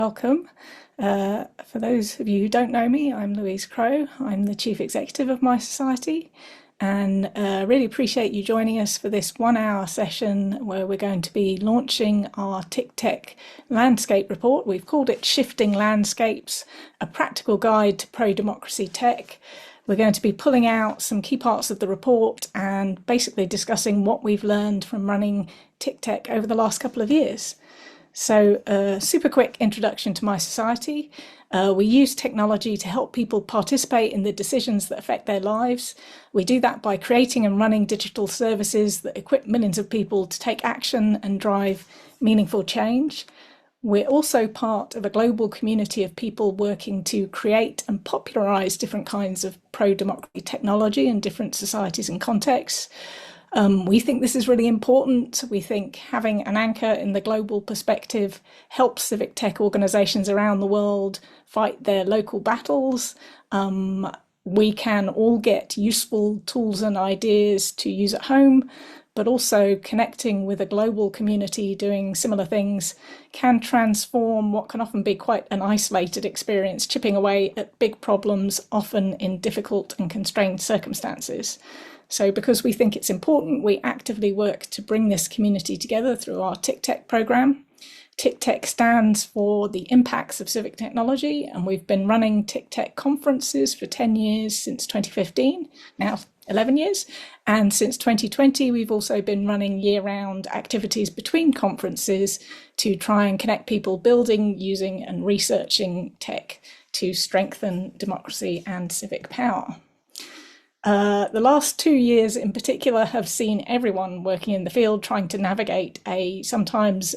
Welcome. For those of you who don't know me, I'm Louise Crowe. I'm the Chief Executive of my society, and really appreciate you joining us for this 1 hour session where we're going to be launching our TICTeC landscape report. We've called it Shifting Landscapes, a practical guide to pro-democracy tech. We're going to be pulling out some key parts of the report and basically discussing what we've learned from running TICTeC over the last couple of years. So a super quick introduction to my society. We use technology to help people participate in the decisions that affect their lives. We do that by creating and running digital services that equip millions of people to take action and drive meaningful change. We're also part of a global community of people working to create and popularize different kinds of pro-democracy technology in different societies and contexts. We think this is really important. We think having an anchor in the global perspective helps civic tech organizations around the world fight their local battles. We can all get useful tools and ideas to use at home, but also connecting with a global community doing similar things can transform what can often be quite an isolated experience, chipping away at big problems, often in difficult and constrained circumstances. So because we think it's important, we actively work to bring this community together through our TICTeC program. TICTeC stands for the impacts of civic technology, and we've been running TICTeC conferences for 10 years since 2015, now 11 years. And since 2020, we've also been running year-round activities between conferences to try and connect people building, using and researching tech to strengthen democracy and civic power. The last 2 years in particular have seen everyone working in the field trying to navigate a sometimes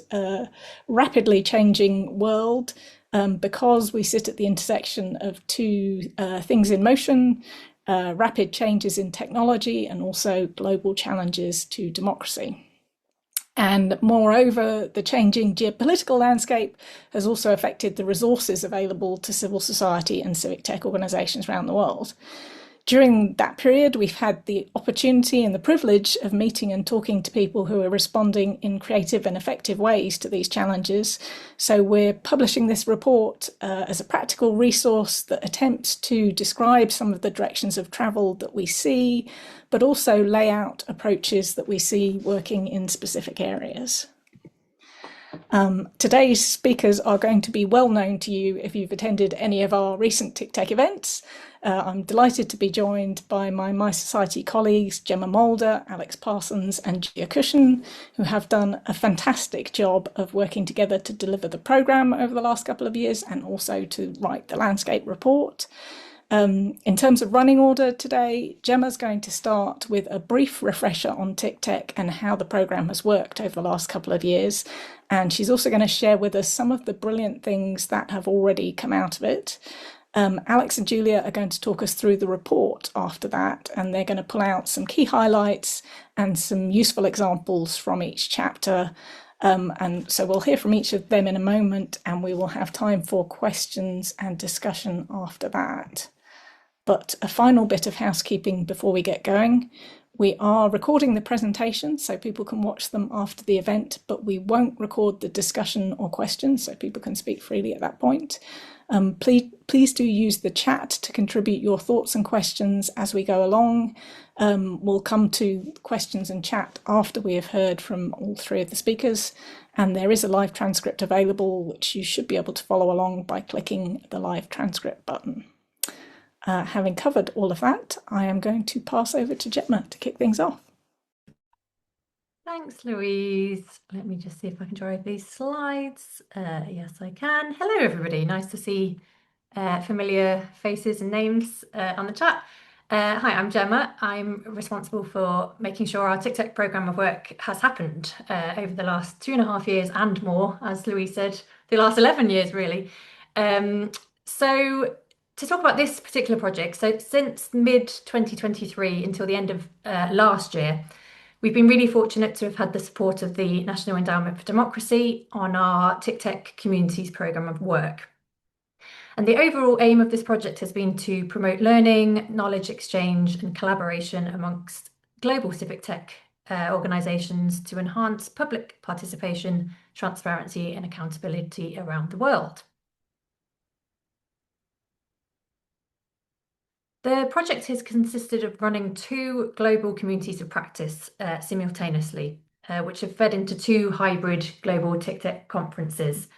rapidly changing world because we sit at the intersection of two things in motion, rapid changes in technology and also global challenges to democracy. And moreover, the changing geopolitical landscape has also affected the resources available to civil society and civic tech organizations around the world. During that period, we've had the opportunity and the privilege of meeting and talking to people who are responding in creative and effective ways to these challenges. So we're publishing this report as a practical resource that attempts to describe some of the directions of travel that we see, but also lay out approaches that we see working in specific areas. Today's speakers are going to be well known to you if you've attended any of our recent TICTeC events. I'm delighted to be joined by my Society colleagues, Gemma Mulder, Alex Parsons and Gia Cushion, who have done a fantastic job of working together to deliver the programme over the last couple of years and also to write the landscape report. In terms of running order today, Gemma's going to start with a brief refresher on TICTeC and how the programme has worked over the last couple of years. And she's also going to share with us some of the brilliant things that have already come out of it. Alex and Julia are going to talk us through the report after that, and they're going to pull out some key highlights and some useful examples from each chapter. And so we'll hear from each of them in a moment, and we will have time for questions and discussion after that. But a final bit of housekeeping before we get going. We are recording the presentation so people can watch them after the event, but we won't record the discussion or questions so people can speak freely at that point. Please do use the chat to contribute your thoughts and questions as we go along. We'll come to questions and chat after we have heard from all three of the speakers, and there is a live transcript available which you should be able to follow along by clicking the live transcript button. Having covered all of that, I am going to pass over to Gemma to kick things off. Thanks, Louise. Let me just see if I can drive these slides. Yes, I can. Hello, everybody. Nice to see familiar faces and names on the chat. Hi, I'm Gemma. I'm responsible for making sure our TICTeC programme of work has happened over the last 2.5 years and more, as Louise said, the last 11 years, really. So to talk about this particular project, so since mid-2023 until the end of last year, we've been really fortunate to have had the support of the National Endowment for Democracy on our TICTeC Communities programme of work. And the overall aim of this project has been to promote learning, knowledge exchange and collaboration amongst global civic tech organisations to enhance public participation, transparency and accountability around the world. The project has consisted of running two global communities of practice simultaneously, which have fed into two hybrid global TICTeC conferences.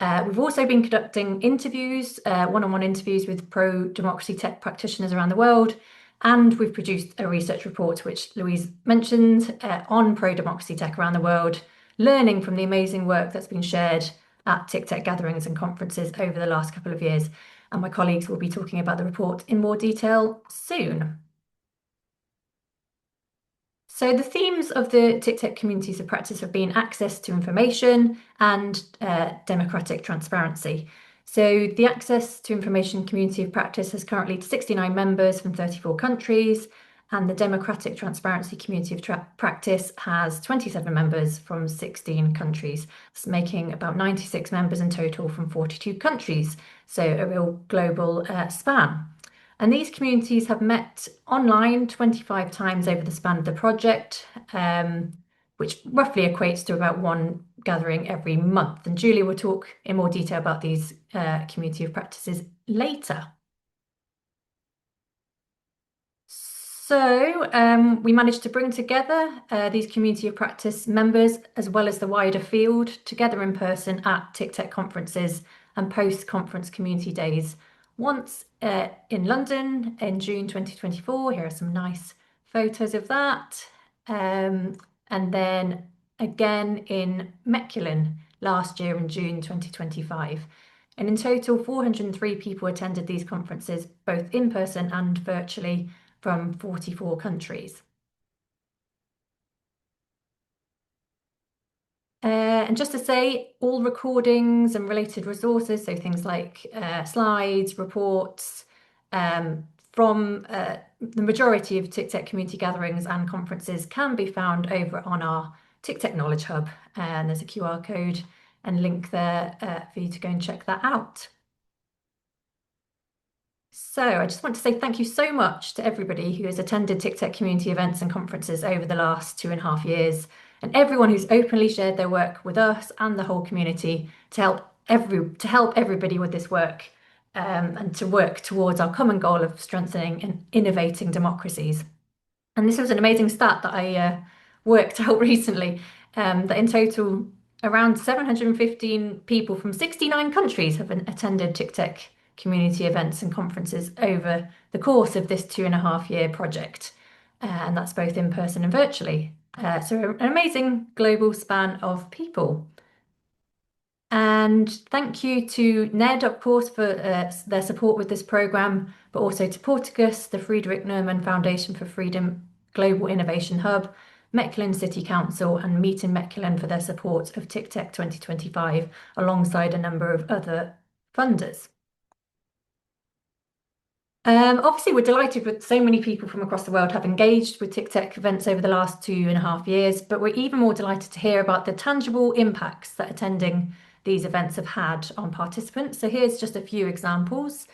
We've also been conducting interviews, one-on-one interviews with pro-democracy tech practitioners around the world, and we've produced a research report, which Louise mentioned, on pro-democracy tech around the world, learning from the amazing work that's been shared at TICTeC gatherings and conferences over the last couple of years. And my colleagues will be talking about the report in more detail soon. So the themes of the TICTeC communities of practice have been access to information and democratic transparency. So the Access to Information Community of Practice has currently 69 members from 34 countries, and the Democratic Transparency Community of Practice has 27 members from 16 countries. It's making about 96 members in total from 42 countries, so a real global span. And these communities have met online 25 times over the span of the project, which roughly equates to about one gathering every month. And Julie will talk in more detail about these community of practices later. So we managed to bring together these community of practice members as well as the wider field together in person at TICTeC conferences and post-conference community days. Once in London in June 2024, here are some nice photos of that. And then again in Mechelen last year in June 2025. And in total, 403 people attended these conferences, both in person and virtually, from 44 countries. And just to say, all recordings and related resources, so things like slides, reports, from the majority of TICTeC community gatherings and conferences can be found over on our TICTeC Knowledge Hub. And there's a QR code and link there for you to go and check that out. So I just want to say thank you so much to everybody who has attended TICTeC community events and conferences over the last 2.5 years, and everyone who's openly shared their work with us and the whole community to help everybody with this work, and to work towards our common goal of strengthening and innovating democracies. And this was an amazing stat that I worked out recently, that in total around 715 people from 69 countries have attended TICTeC community events and conferences over the course of this 2.5 year project. And that's both in person and virtually. So an amazing global span of people. And thank you to NED, of course, for their support with this programme, but also to Portugus, the Friedrich Naumann Foundation for Freedom Global Innovation Hub, Mechelen City Council, and Meet in Mechelen for their support of TICTeC 2025, alongside a number of other funders. Obviously, we're delighted with so many people from across the world have engaged with TICTeC events over the last 2.5 years, but we're even more delighted to hear about the tangible impacts that attending these events have had on participants. So here's just a few examples.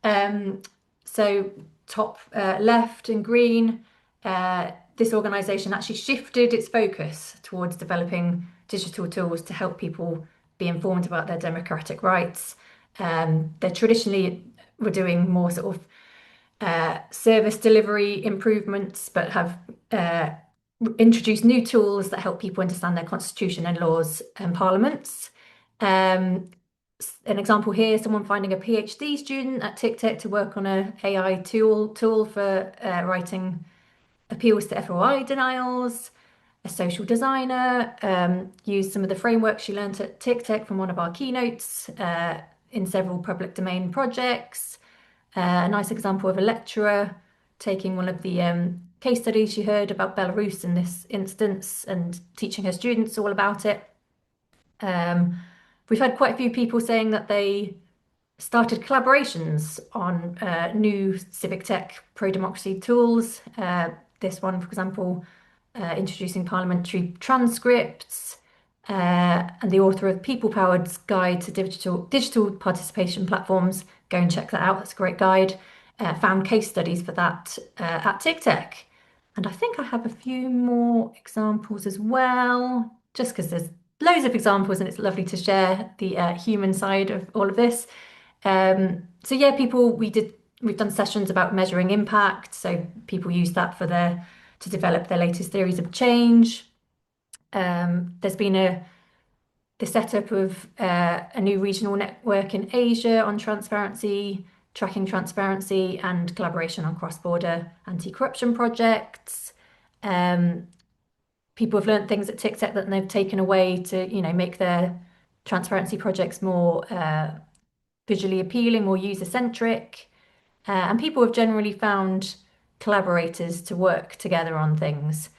So top left in green, this organisation actually shifted its focus towards developing digital tools to help people be informed about their democratic rights. They traditionally were doing more sort of service delivery improvements, but have introduced new tools that help people understand their constitution and laws and parliaments. An example here, someone finding a PhD student at TICTeC to work on an AI tool for writing appeals to FOI denials. A social designer used some of the frameworks she learned at TICTeC from one of our keynotes in several public domain projects. A nice example of a lecturer taking one of the case studies she heard about Belarus in this instance and teaching her students all about it. We've had quite a few people saying that they started collaborations on new civic tech pro-democracy tools. This one, for example, introducing parliamentary transcripts, and the author of People Powered's Guide to Digital Participation Platforms. Go and check that out. That's a great guide. Found case studies for that at TICTeC. And I think I have a few more examples as well, just because there's loads of examples and it's lovely to share the human side of all of this. So yeah, we We've done sessions about measuring impact, so people use that for to develop their latest theories of change. There's been the setup of a new regional network in Asia on transparency, tracking transparency, and collaboration on cross-border anti-corruption projects. Um, People have learned things at TICTeC that they've taken away to, make their transparency projects more visually appealing, more user-centric. And people have generally found collaborators to work together on things.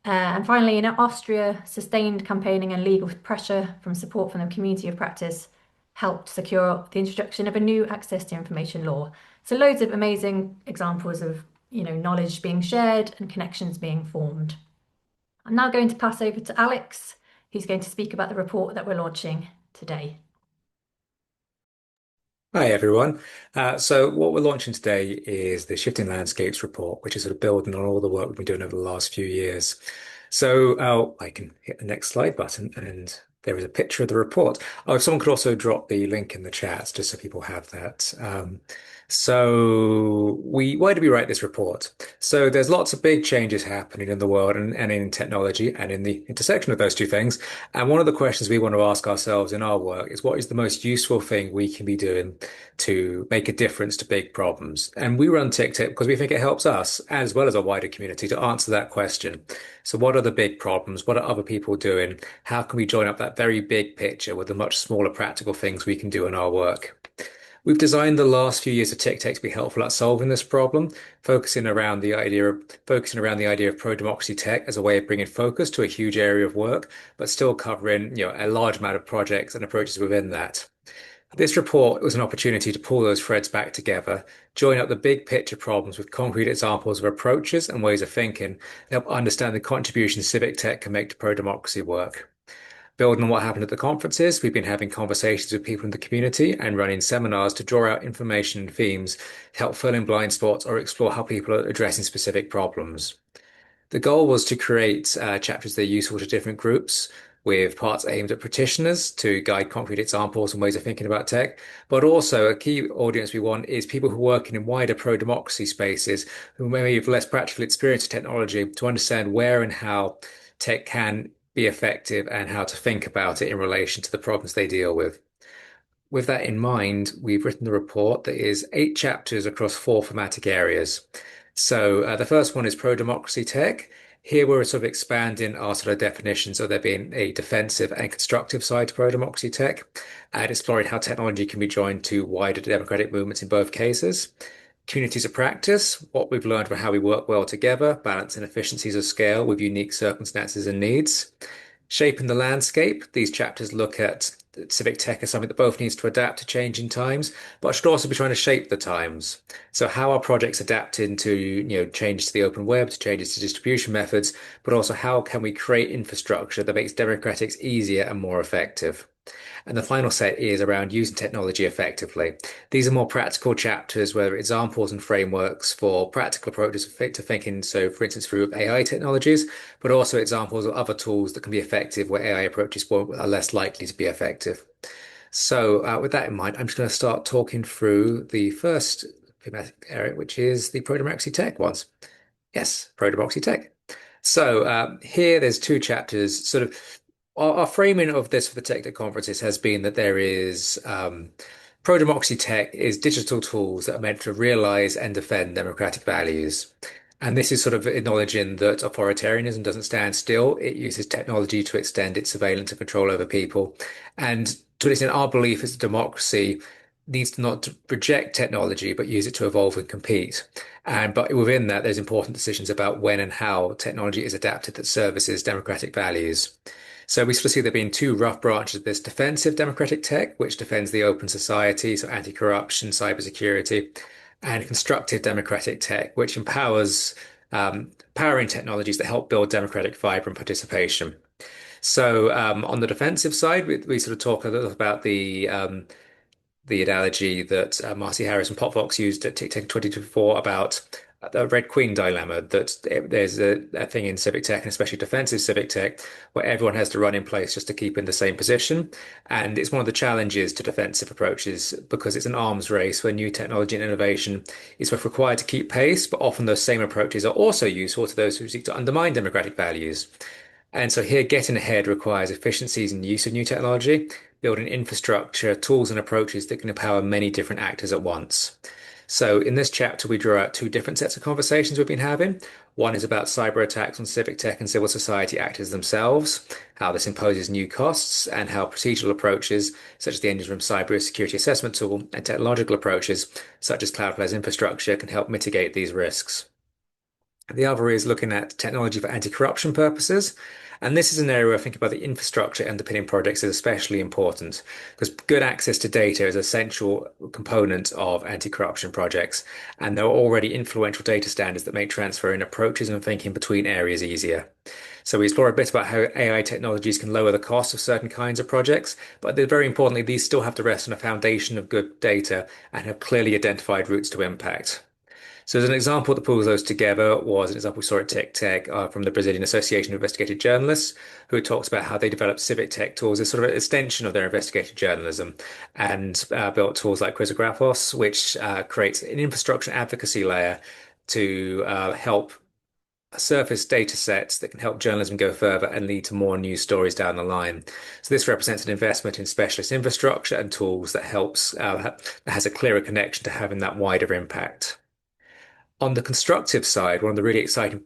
And finally, in Austria, sustained campaigning and legal pressure from support from the community of practice helped secure the introduction of a new access to information law. So loads of amazing examples of, knowledge being shared and connections being formed. I'm now going to pass over to Alex, who's going to speak about the report that we're launching today. Hi everyone. So what we're launching today is the Shifting Landscapes report, which is sort of building on all the work we've been doing over the last few years. So I can hit the next slide button and there is a picture of the report. Oh, if someone could also drop the link in the chat just so people have that. Why do we write this report? So there's lots of big changes happening in the world and in technology and in the intersection of those two things. And one of the questions we want to ask ourselves in our work is what is the most useful thing we can be doing to make a difference to big problems? And we run TICTeC because we think it helps us as well as a wider community to answer that question. So what are the big problems? What are other people doing? How can we join up that very big picture with the much smaller practical things we can do in our work? We've designed the last few years of TICTeC to be helpful at solving this problem, focusing around the idea of pro-democracy tech as a way of bringing focus to a huge area of work, but still covering, a large amount of projects and approaches within that. This report was an opportunity to pull those threads back together, join up the big picture problems with concrete examples of approaches and ways of thinking, and help understand the contribution civic tech can make to pro-democracy work. Building on what happened at the conferences, we've been having conversations with people in the community and running seminars to draw out information and themes, help fill in blind spots or explore how people are addressing specific problems. The goal was to create chapters that are useful to different groups, with parts aimed at practitioners to guide concrete examples and ways of thinking about tech. But also, a key audience we want is people who are working in wider pro-democracy spaces who may have less practical experience with technology to understand where and how tech can be effective and how to think about it in relation to the problems they deal with. With that in mind, we've written the report that is 8 chapters across 4 thematic areas. So the first one is pro-democracy tech. Here we're sort of expanding our sort of definitions of there being a defensive and constructive side to pro-democracy tech and exploring how technology can be joined to wider democratic movements in both cases. Communities of practice, what we've learned about how we work well together, balancing efficiencies of scale with unique circumstances and needs. Shaping the landscape, these chapters look at civic tech as something that both needs to adapt to changing times, but should also be trying to shape the times. So how are projects adapting to, changes to the open web, to changes to distribution methods, but also how can we create infrastructure that makes democratics easier and more effective? And the final set is around using technology effectively. These are more practical chapters where examples and frameworks for practical approaches to thinking. So, for instance, through AI technologies, but also examples of other tools that can be effective where AI approaches are less likely to be effective. So, with that in mind, I'm just going to start talking through the first thematic area, which is the pro-democracy tech ones. Yes, pro-democracy tech. So here there's 2 chapters. Sort of our framing of this for the TICTeC conferences has been that there is pro-democracy tech is digital tools that are meant to realize and defend democratic values. And this is sort of acknowledging that authoritarianism doesn't stand still. It uses technology to extend its surveillance and control over people. And to an extent, our belief is that democracy needs to not to project technology, but use it to evolve and compete. But within that, there's important decisions about when and how technology is adapted that services democratic values. So we sort of see there being 2 rough branches of this: defensive democratic tech, which defends the open society, so anti-corruption, cybersecurity, and constructive democratic tech, which empowers powering technologies that help build democratic, vibrant participation. So on the defensive side, we sort of talk a little about the analogy that Marcy Harris and Potvox used at TICTeC 2024 about the Red Queen dilemma that there's a thing in civic tech, and especially defensive civic tech, where everyone has to run in place just to keep in the same position. And it's one of the challenges to defensive approaches because it's an arms race where new technology and innovation is both required to keep pace, but often those same approaches are also useful to those who seek to undermine democratic values. And so here, getting ahead requires efficiencies in use of new technology, building infrastructure, tools, and approaches that can empower many different actors at once. So in this chapter, we draw out two different sets of conversations we've been having. One is about cyber attacks on civic tech and civil society actors themselves, how this imposes new costs, and how procedural approaches, such as the Engine Room Cyber Security Assessment Tool, and technological approaches, such as Cloudflare's infrastructure, can help mitigate these risks. The other is looking at technology for anti-corruption purposes. And this is an area where I think about the infrastructure underpinning projects is especially important because good access to data is an essential component of anti-corruption projects. And there are already influential data standards that make transferring approaches and thinking between areas easier. So we explore a bit about how AI technologies can lower the cost of certain kinds of projects, but very importantly, these still have to rest on a foundation of good data and have clearly identified routes to impact. So as an example that pulls those together was an example we saw at TICTeC from the Brazilian Association of Investigative Journalists, who talks about how they developed civic tech tools as sort of an extension of their investigative journalism and built tools like Chrysographos, which creates an infrastructure advocacy layer to help surface data sets that can help journalism go further and lead to more news stories down the line. So this represents an investment in specialist infrastructure and tools that helps that has a clearer connection to having that wider impact. On the constructive side, one of the really exciting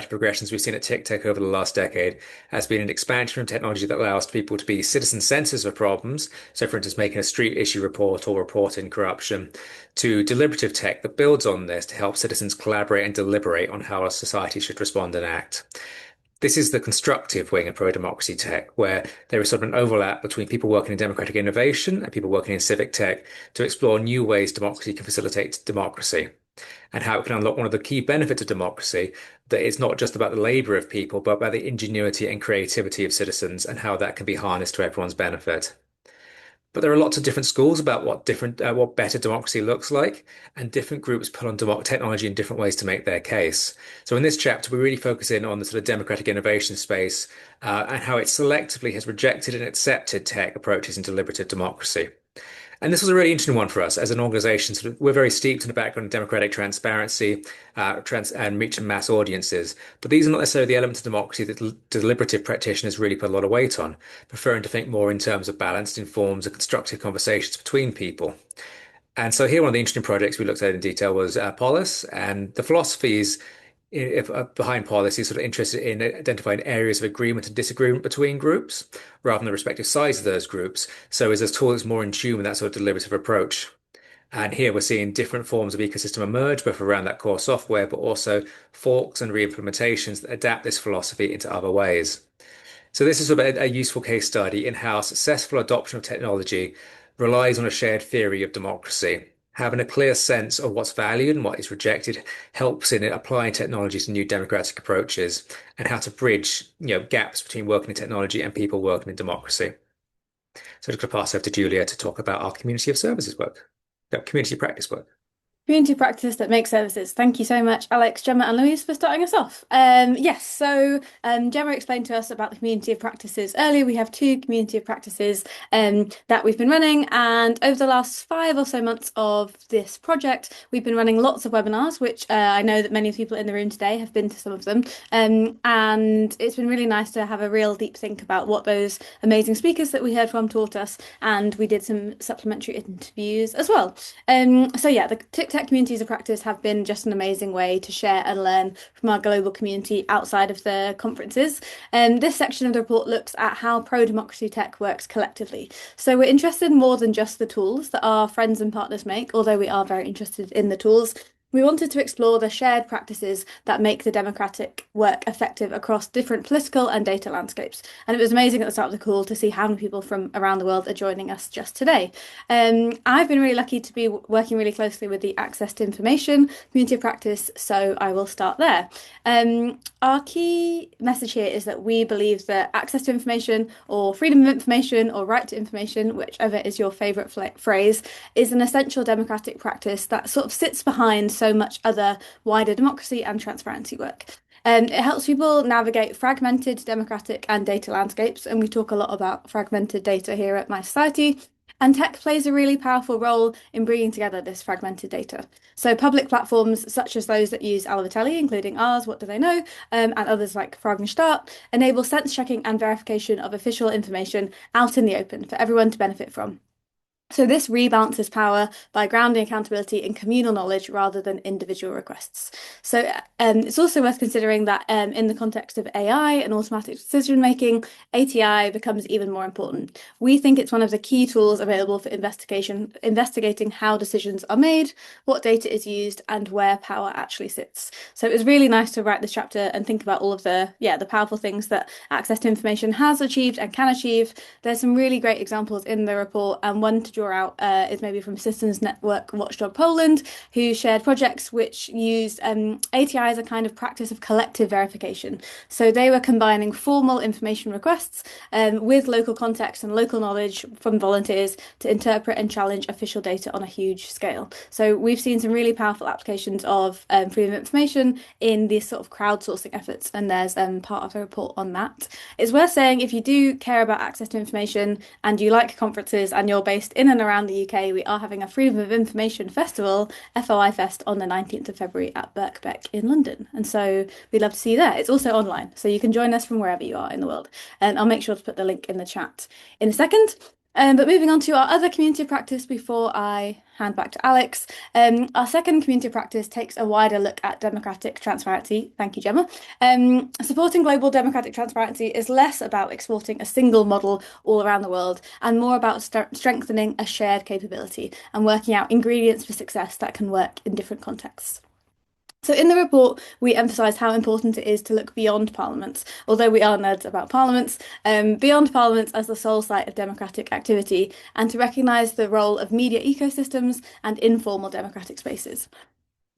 progressions we've seen at TICTeC over the last decade has been an expansion of technology that allows people to be citizen sensors of problems. So, for instance, making a street issue report or reporting corruption, to deliberative tech that builds on this to help citizens collaborate and deliberate on how a society should respond and act. This is the constructive wing of pro-democracy tech, where there is sort of an overlap between people working in democratic innovation and people working in civic tech to explore new ways democracy can facilitate democracy and how it can unlock one of the key benefits of democracy, that it's not just about the labor of people, but about the ingenuity and creativity of citizens and how that can be harnessed to everyone's benefit. But there are lots of different schools about what better democracy looks like, and different groups put on technology in different ways to make their case. So in this chapter, we really focus in on the sort of democratic innovation space and how it selectively has rejected and accepted tech approaches in deliberative democracy. And this was a really interesting one for us as an organization. Sort of, we're very steeped in the background of democratic transparency and reaching mass audiences. But these are not necessarily the elements of democracy that deliberative practitioners really put a lot of weight on, preferring to think more in terms of balanced, informed, and constructive conversations between people. And so here, one of the interesting projects we looked at in detail was Polis, and the philosophies behind policy is sort of interested in identifying areas of agreement and disagreement between groups rather than the respective size of those groups. So as a tool that's more in tune with that sort of deliberative approach. And here we're seeing different forms of ecosystem emerge, both around that core software, but also forks and re-implementations that adapt this philosophy into other ways. So this is sort of a useful case study in how successful adoption of technology relies on a shared theory of democracy. Having a clear sense of what's valued and what is rejected helps in applying technology to new democratic approaches and how to bridge, gaps between working in technology and people working in democracy. So I'm just going to pass over to Julia to talk about our community of services work, community practice work. Community practice that makes services. Thank you so much, Alex, Gemma, and Louise for starting us off. Yes, so Gemma explained to us about the community of practices earlier. We have two community of practices that we've been running, and over the last 5 or so months of this project, we've been running lots of webinars, which I know that many people in the room today have been to some of them, and it's been really nice to have a real deep think about what those amazing speakers that we heard from taught us, and we did some supplementary interviews as well. So yeah, the TICTeC communities of practice have been just an amazing way to share and learn from our global community outside of the conferences. This section of the report looks at how pro-democracy tech works collectively. So we're interested in more than just the tools that our friends and partners make, although we are very interested in the tools. We wanted to explore the shared practices that make the democratic work effective across different political and data landscapes. And it was amazing at the start of the call to see how many people from around the world are joining us just today. I've been really lucky to be working really closely with the Access to Information community of practice, so I will start there. Our key message here is that we believe that access to information or freedom of information or right to information, whichever is your favourite phrase, is an essential democratic practice that sort of sits behind so much other wider democracy and transparency work. It helps people navigate fragmented democratic and data landscapes, and we talk a lot about fragmented data here at my society. And tech plays a really powerful role in bringing together this fragmented data. So public platforms such as those that use Alavatelli, including ours, What Do They Know, and others like Fragenstaat, enable sense checking and verification of official information out in the open for everyone to benefit from. So this rebalances power by grounding accountability in communal knowledge rather than individual requests. So it's also worth considering that in the context of AI and automatic decision making, ATI becomes even more important. We think it's one of the key tools available for investigating how decisions are made, what data is used, and where power actually sits. So it was really nice to write this chapter and think about all of the powerful things that access to information has achieved and can achieve. There's some really great examples in the report, and one to draw out is maybe from Citizens Network Watchdog Poland, who shared projects which used ATI as a kind of practice of collective verification. So they were combining formal information requests with local context and local knowledge from volunteers to interpret and challenge official data on a huge scale. So we've seen some really powerful applications of freedom of information in these sort of crowdsourcing efforts, and there's part of the report on that. It's worth saying, if you do care about access to information and you like conferences and you're based in and around the UK, we are having a Freedom of Information Festival, FOI Fest, on the 19th of February at Birkbeck in London. And so we'd love to see you there. It's also online, so you can join us from wherever you are in the world. And I'll make sure to put the link in the chat in a second. But moving on to our other community of practice before I hand back to Alex. Our second community of practice takes a wider look at democratic transparency. Thank you, Gemma. Supporting global democratic transparency is less about exporting a single model all around the world and more about strengthening a shared capability and working out ingredients for success that can work in different contexts. So in the report, we emphasise how important it is to look beyond parliaments, although we are nerds about parliaments, beyond parliaments as the sole site of democratic activity, and to recognise the role of media ecosystems and informal democratic spaces.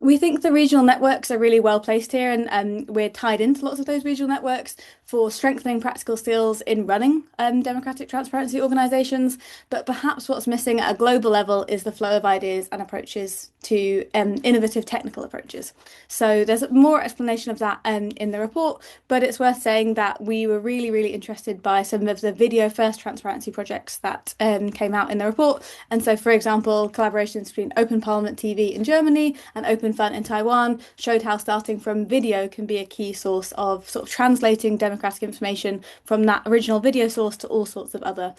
We think the regional networks are really well placed here, and we're tied into lots of those regional networks for strengthening practical skills in running democratic transparency organisations. But perhaps what's missing at a global level is the flow of ideas and approaches to innovative technical approaches. So there's more explanation of that in the report, but it's worth saying that we were really, really interested by some of the video first transparency projects that came out in the report. And so, for example, collaborations between Open Parliament TV in Germany and Open Fun in Taiwan showed how starting from video can be a key source of sort of translating democratic information from that original video source to all sorts of other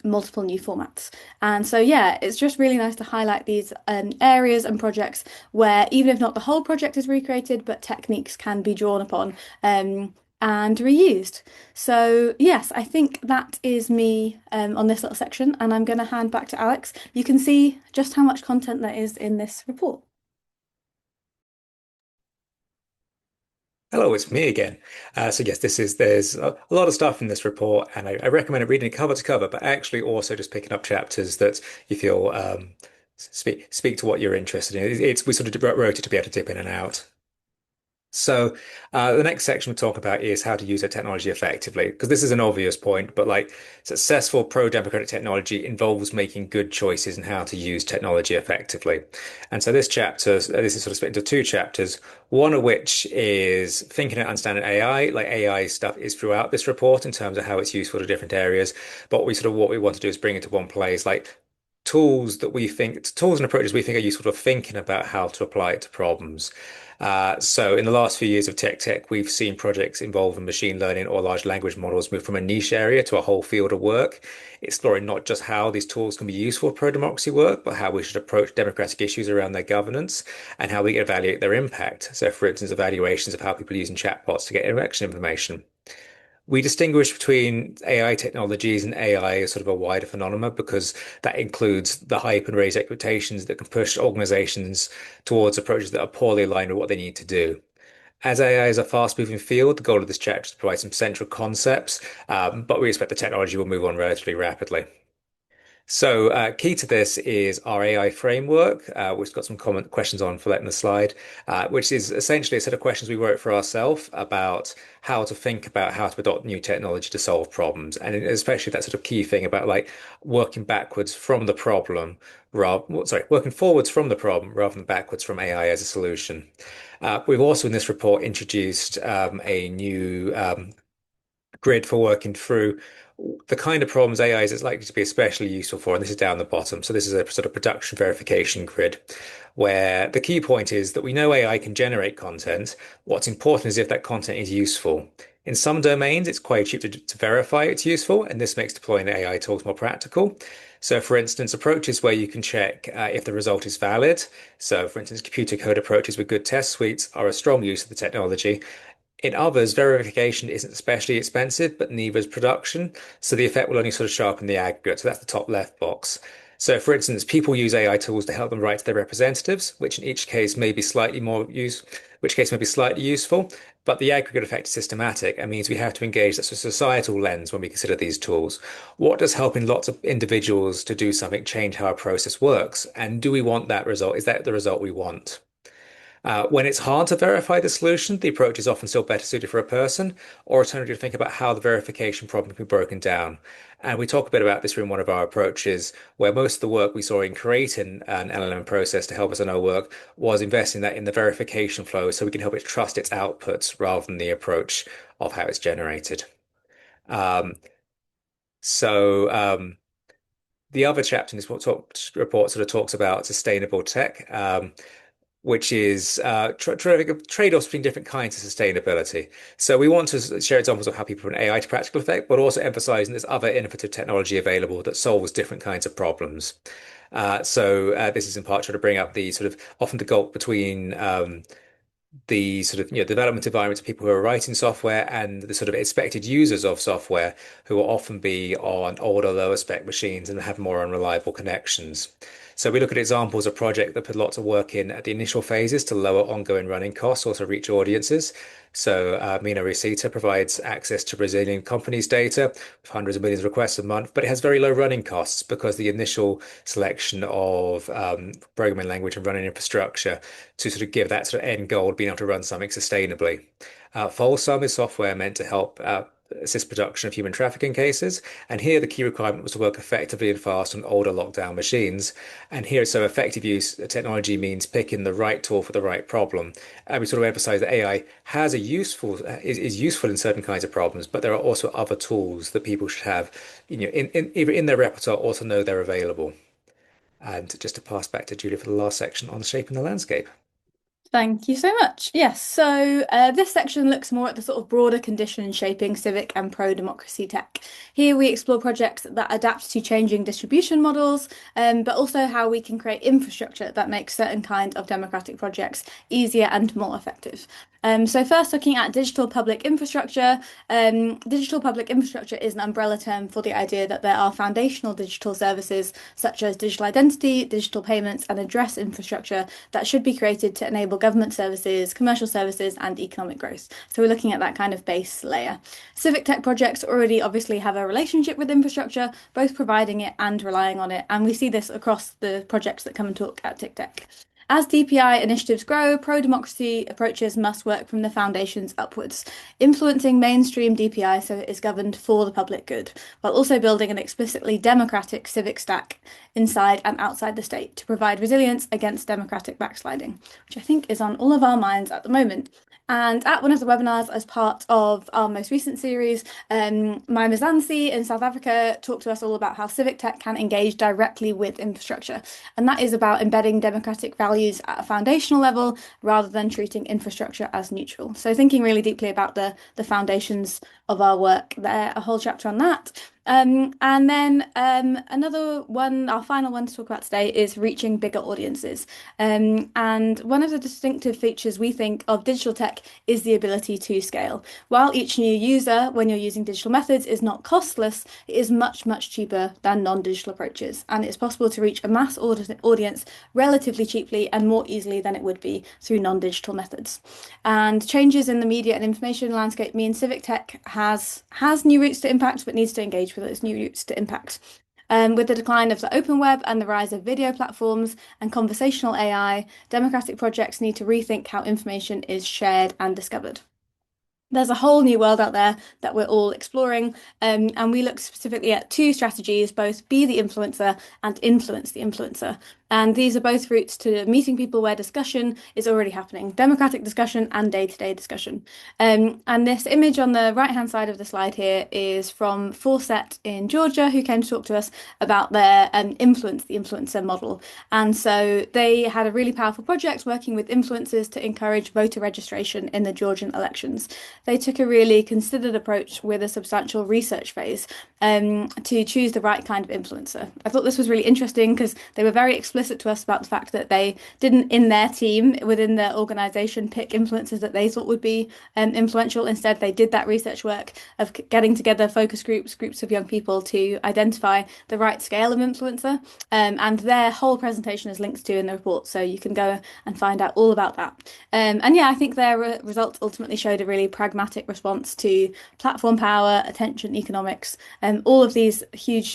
multiple new formats. And so, yeah, it's just really nice to highlight these areas and projects where even if not the whole project is recreated, but techniques can be drawn upon and reused. So yes, I think that is me on this little section, and I'm going to hand back to Alex. You can see just how much content there is in this report. Hello, it's me again. So yes, there's a lot of stuff in this report, and I recommend reading it cover to cover, but actually also just picking up chapters that you feel speak to what you're interested in. We sort of wrote it to be able to dip in and out. So the next section we'll talk about is how to use a technology effectively, because this is an obvious point, but like successful pro-democratic technology involves making good choices in how to use technology effectively. And so this is sort of split into two chapters, one of which is thinking and understanding AI. Like AI stuff is throughout this report in terms of how it's useful to different areas, but what we want to do is bring it to one place, like tools and approaches we think are useful for thinking about how to apply it to problems. So in the last few years of TICTeC, we've seen projects involving machine learning or large language models move from a niche area to a whole field of work, exploring not just how these tools can be useful for pro-democracy work, but how we should approach democratic issues around their governance and how we evaluate their impact. So for instance, evaluations of how people are using chatbots to get election information. We distinguish between AI technologies and AI as sort of a wider phenomenon because that includes the hype and raised expectations that can push organizations towards approaches that are poorly aligned with what they need to do. As AI is a fast-moving field, the goal of this chapter is to provide some central concepts, but we expect the technology will move on relatively rapidly. So key to this is our AI framework, which got some comment questions on for that in the slide, which is essentially a set of questions we wrote for ourselves about how to think about how to adopt new technology to solve problems, and especially that sort of key thing about like working backwards from the problem, working forwards from the problem rather than backwards from AI as a solution. We've also in this report introduced a new grid for working through the kind of problems AI is likely to be especially useful for, and this is down the bottom. So this is a sort of production verification grid, where the key point is that we know AI can generate content. What's important is if that content is useful. In some domains, it's quite cheap to verify it's useful, and this makes deploying AI tools more practical. So, for instance, approaches where you can check if the result is valid. So, for instance, computer code approaches with good test suites are a strong use of the technology. In others, verification isn't especially expensive, but neither is production. So the effect will only sort of sharpen the aggregate. So that's the top left box. So for instance, people use AI tools to help them write to their representatives, which in each case may be slightly useful, but the aggregate effect is systematic and means we have to engage that sort of societal lens when we consider these tools. What does helping lots of individuals to do something change how a process works? And do we want that result? Is that the result we want? When it's hard to verify the solution, the approach is often still better suited for a person, or alternatively, think about how the verification problem can be broken down. And we talk a bit about this in one of our approaches, where most of the work we saw in creating an LLM process to help us in our work was investing that in the verification flow so we can help it trust its outputs rather than the approach of how it's generated. Um, so the other chapter in this report sort of talks about sustainable tech. Which is trade-offs between different kinds of sustainability. So we want to share examples of how people put AI to practical effect, but also emphasizing there's other innovative technology available that solves different kinds of problems. So this is in part trying to bring up the sort of often the gulf between the sort of development environments of people who are writing software and the sort of expected users of software who will often be on older, lower spec machines and have more unreliable connections. So we look at examples of projects that put lots of work in at the initial phases to lower ongoing running costs, also reach audiences. So Mina Recita provides access to Brazilian companies' data with hundreds of millions of requests a month, but it has very low running costs because the initial selection of programming language and running infrastructure to sort of give that sort of end goal of being able to run something sustainably. Folsum is software meant to help assist production of human trafficking cases. And here the key requirement was to work effectively and fast on older lockdown machines. And here, so effective use technology means picking the right tool for the right problem. And we sort of emphasize that AI has a is useful in certain kinds of problems, but there are also other tools that people should have, either in their repertoire or to know they're available. And just to pass back to Julia for the last section on shaping the landscape. Thank you so much. Yes, so this section looks more at the sort of broader condition shaping civic and pro-democracy tech. Here we explore projects that adapt to changing distribution models, but also how we can create infrastructure that makes certain kind of democratic projects easier and more effective. So first looking at digital public infrastructure. Digital public infrastructure is an umbrella term for the idea that there are foundational digital services such as digital identity, digital payments, and address infrastructure that should be created to enable government services, commercial services, and economic growth. So we're looking at that kind of base layer. Civic tech projects already obviously have a relationship with infrastructure, both providing it and relying on it. And we see this across the projects that come and talk at TICTeC. As DPI initiatives grow, pro-democracy approaches must work from the foundations upwards, influencing mainstream DPI so it is governed for the public good, while also building an explicitly democratic civic stack inside and outside the state to provide resilience against democratic backsliding, which I think is on all of our minds at the moment. And at one of the webinars as part of our most recent series, Maima Zansi in South Africa talked to us all about how civic tech can engage directly with infrastructure. And that is about embedding democratic values at a foundational level rather than treating infrastructure as neutral. So thinking really deeply about the foundations of our work there, a whole chapter on that. And then another one, our final one to talk about today is reaching bigger audiences. And one of the distinctive features we think of digital tech is the ability to scale. While each new user, when you're using digital methods, is not costless, it is much, much cheaper than non-digital approaches. And it's possible to reach a mass audience relatively cheaply and more easily than it would be through non-digital methods. And changes in the media and information landscape mean civic tech has new routes to impact, but needs to engage with those new routes to impact. With the decline of the open web and the rise of video platforms and conversational AI, democratic projects need to rethink how information is shared and discovered. There's a whole new world out there that we're all exploring, and we look specifically at two strategies, both be the influencer and influence the influencer. And these are both routes to meeting people where discussion is already happening, democratic discussion and day-to-day discussion. And this image on the right-hand side of the slide here is from Fawcett in Georgia, who came to talk to us about their influence the influencer model. And so they had a really powerful project working with influencers to encourage voter registration in the Georgian elections. They took a really considered approach with a substantial research phase to choose the right kind of influencer. I thought this was really interesting because they were very explicit to us about the fact that they didn't, in their team, within their organization, pick influencers that they thought would be influential. Instead, they did that research work of getting together focus groups of young people to identify the right scale of influencer. And their whole presentation is linked to in the report, so you can go and find out all about that. And yeah, I think their results ultimately showed a really pragmatic response to platform power, attention economics, all of these huge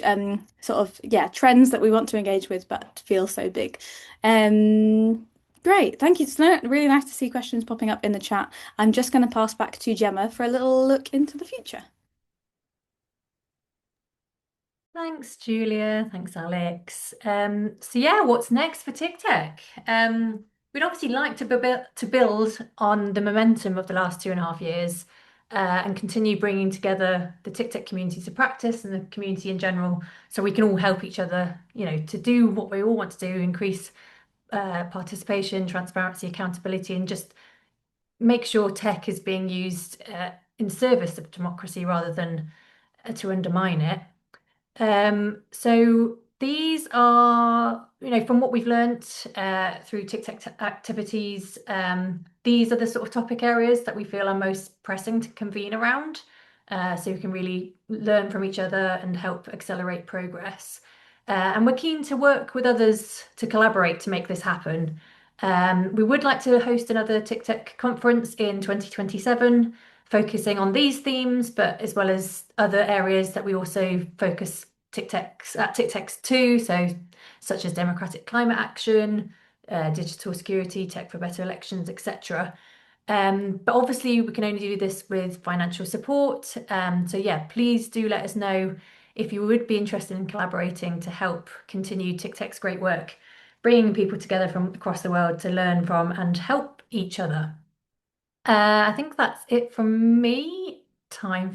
trends that we want to engage with but feel so big. Great, thank you. It's really nice to see questions popping up in the chat. I'm just going to pass back to Gemma for a little look into the future. Thanks, Julia. Thanks, Alex. So yeah, what's next for TICTeC? We'd obviously like to build on the momentum of the last 2.5 years and continue bringing together the TICTeC community to practice and the community in general, so we can all help each other, to do what we all want to do, increase participation, transparency, accountability, and just make sure tech is being used in service of democracy rather than to undermine it. So these are, from what we've learnt through TICTeC activities, these are the sort of topic areas that we feel are most pressing to convene around, so we can really learn from each other and help accelerate progress. And we're keen to work with others to collaborate to make this happen. We would like to host another TICTeC conference in 2027, focusing on these themes, but as well as other areas that we also focus TICTeCs too, such as democratic climate action, digital security, tech for better elections, etc. But obviously we can only do this with financial support. So yeah, please do let us know if you would be interested in collaborating to help continue TICTeC's great work, bringing people together from across the world to learn from and help each other. I think that's it from me. Time